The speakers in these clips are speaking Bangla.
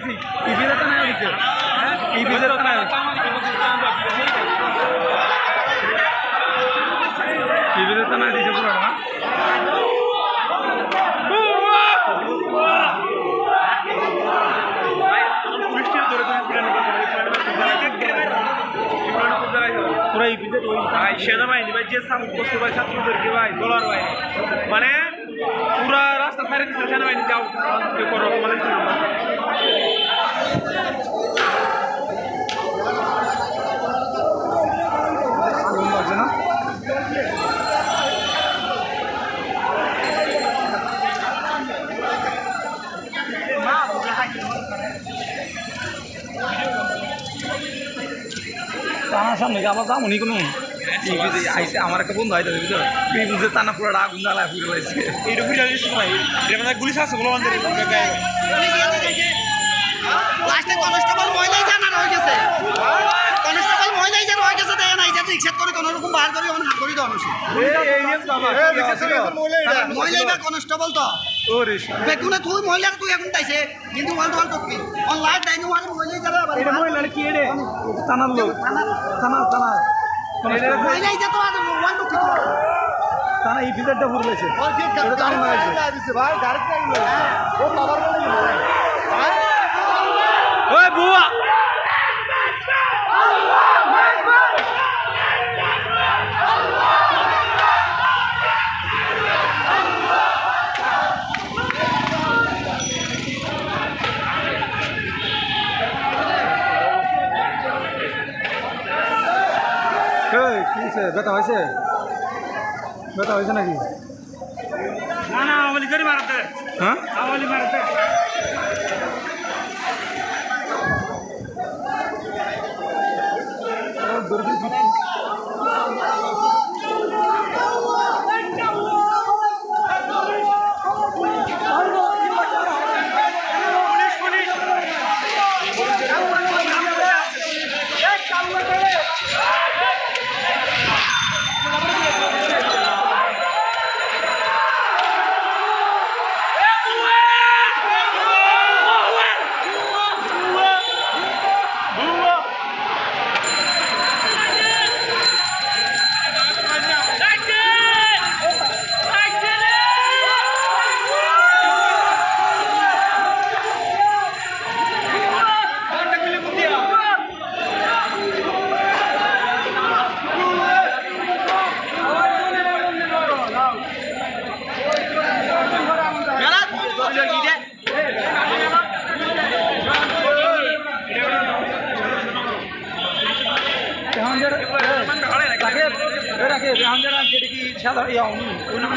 গেছি ইভিতে তো না দিচ্ছে ইভিতে তো না ইভিতে তো না দিচ্ছে পুরো না পুরো ইভিতে ভাই সেনাবাহিনী ভাই যে সাপোর্ট করছে ভাই ছাত্রদেরকে ভাই বলার ভাই মানে পুরা রাস্তা ছাড়ে দিচ্ছে সেনাবাহিনী যাও করো তোমাদের না টানার সামনে আবার দাম উনি কোনো আইসে আমার একটা বন্ধু আইতে বুঝতে টানা পুরো আগুন জ্বালায় ফুটে রয়েছে এইটা ফুটে আসছে ভাই এটা মানে গুলি শাসক বলো আমাদের লাস্টে কনস্টেবল মহিলাই জানা হয়ে গেছে কনস্টেবল মহিলাই জানা হয়ে গেছে দেয় না এটা রিক্সা করে কোনো রকম বার করে অন হাত করে দাও মহিলাই বা কনস্টেবল তো ওরে বেগুনে তুই মহিলা তুই এখন তাইছে কিন্তু ওয়াল টপি অনলাইন দাইনি ওয়াল মহিলাই জানা এটা মহিলা কি রে টানার লোক টানা মহিলাই যা তো ওয়াল টপি টানা এই ভিতরটা ফুরলেছে এটা টানা মারছে ভাই ডাইরেক্ট আইলো ও বাবার বলে ওই বুয়া ব্যথা হয়েছে ব্যথা হয়েছে নাকি না না আমলি করে মারতে হ্যাঁ আমলি মারতে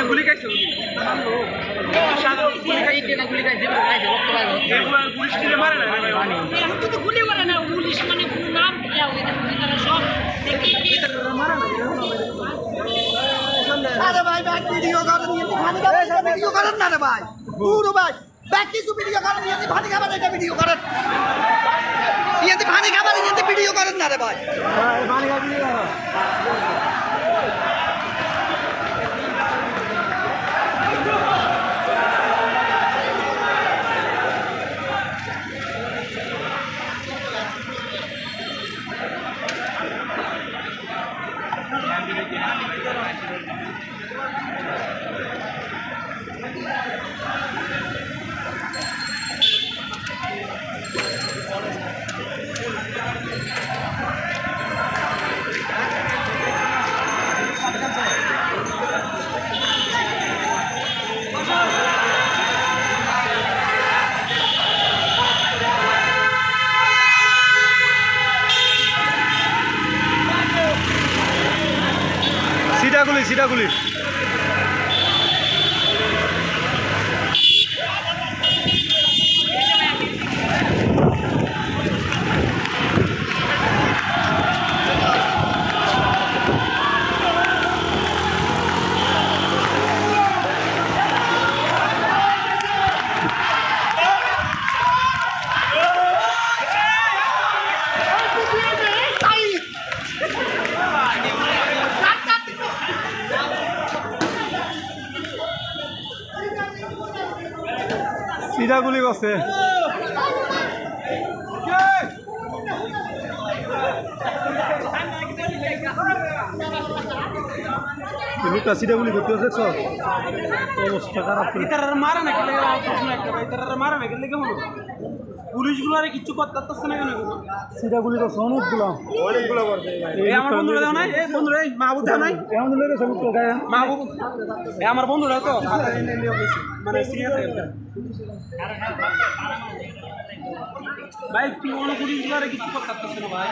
গুলি খাইছে গুলি করে না পুলিশ মানে কোনো নাম সব আরে ভাই ব্যাক ভিডিও করেন নিয়ে পানি খাবেন ভিডিও করেন না রে ভাই পুরো ভাই ব্যাক কিছু ভিডিও করেন নিয়ে পানি খাবেন এটা ভিডিও করেন নিয়ে পানি খাবেন নিয়ে ভিডিও করেন না রে ভাই পানি খাবি সিটাগুলি সিটাগুলি বসে লুকা সিটাগুলি করতে দেখছ অবস্থা খারাপ করে ইতারা মারা না কেলে প্রশ্ন একটা ভাই ইতারা মারা না কেলে কেমন পুলিশগুলো আর কিছু করতে পারতেছে না কেন সিটাগুলি তো অনেকগুলো অনেকগুলো করবে এই আমার বন্ধুরা দাও না এই বন্ধুরা এই মাহবুব দাও নাই এমন লেগে সব তো গায়ে মাহবুব এই আমার বন্ধুরা তো মানে সিরিয়াস হয়ে গেল ভাই কি কোন পুলিশগুলো আর কিছু করতে পারতেছে না ভাই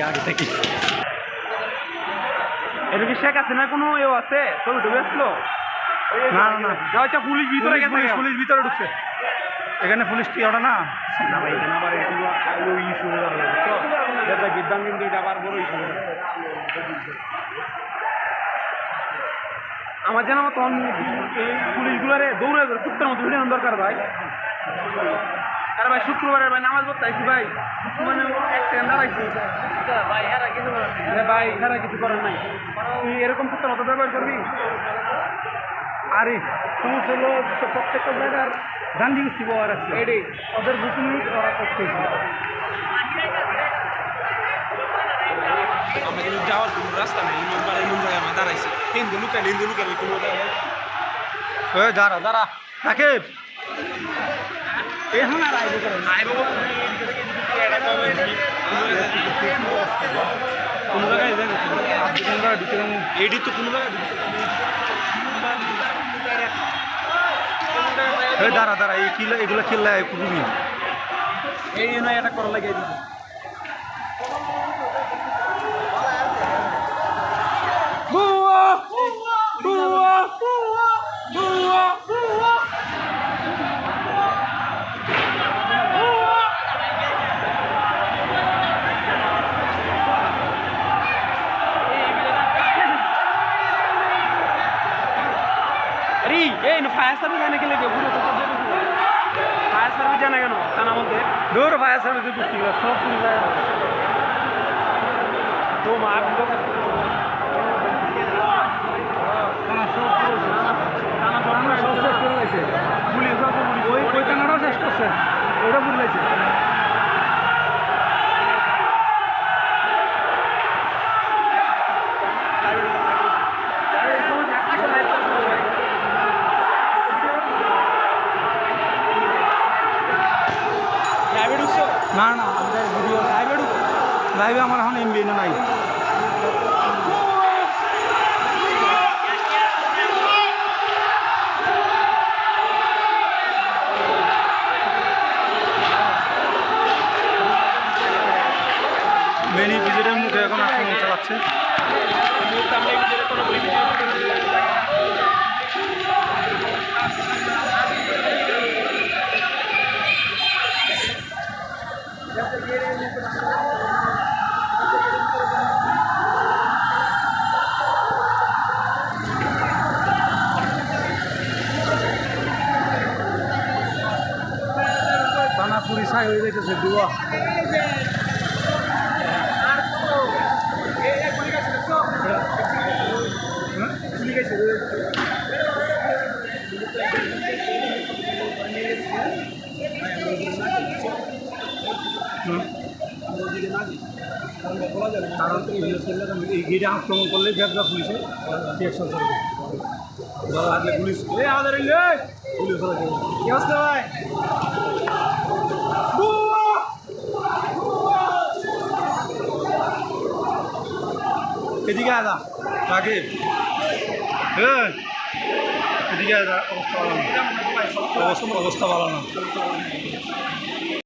আগে থেকে এটা কি শেখ আছে না কোনো এও আছে ছবি টবি আসলো না না না যা আচ্ছা পুলিশ ভিতরে গেছে পুলিশ ভিতরে ঢুকছে এখানে পুলিশ কি ওটা না না ভাই এখানে আবার এগুলো ইস্যু হয়ে যাবে বুঝছো এটা বিদ্যান কিন্তু এটা আবার বড় ইস্যু আমার জানা মতো এই পুলিশগুলোরে দৌড়ে কুত্তার মতো ভিড়ানো দরকার ভাই আরে ভাই শুক্রবারের ভাই নামাজ পড়তে আইছি ভাই মানে এক সেকেন্ড দাঁড়াইছি ভাই হেরা কিছু করার নাই তুই এরকম কুত্তার মতো ব্যবহার করবি আরে সমস্যা হলো প্রত্যেকটা জায়গার গান্ধী গোষ্ঠী ব্যবহার আছে এডি ওদের বুকিং ওরা করতেছে আমরা কিন্তু যাওয়ার কোনো রাস্তা নেই ইমাম পাড়া এমন জায়গায় আমরা দাঁড়াইছি হিন্দু লুকালে কোনো ওই দাঁড়া দাঁড়া রাকিব এখন আর আইব করে আইব কোনো জায়গায় এডি তো কোনো জায়গায় দাঁড়া দাঁড়া এই কিলা এগুলো কিল্লা কুকুমি এই নয় এটা করা লাগে এই ফায়ার সার্ভিস জানা গেলে ফায়ার সার্ভিস জানা কেন থানার মধ্যে দূর ফায়ার সার্ভিসের কুষ্টি সব পুলিশ তো মা ওই কানাডাও শেষ করছে ওটা বুঝলাইছে না না আমাদের ভিডিও লাইভে আমার এখন এমবি নাই মেনি ভিজিটের মুখে এখন আক্রমণ চালাচ্ছে টানা পুরি ছাই হয়ে যাইতেছে দুয়া কারণ এই গেটে আক্রমণ করলে ব্যবসা পুলিশে অ্যাকশন চলবে আগে পুলিশ আমাদের পুলিশ কি অবস্থা ভাই এদিকে আদা রাকিব এদিকে আদা অবস্থা ভালো না অবস্থা ভালো না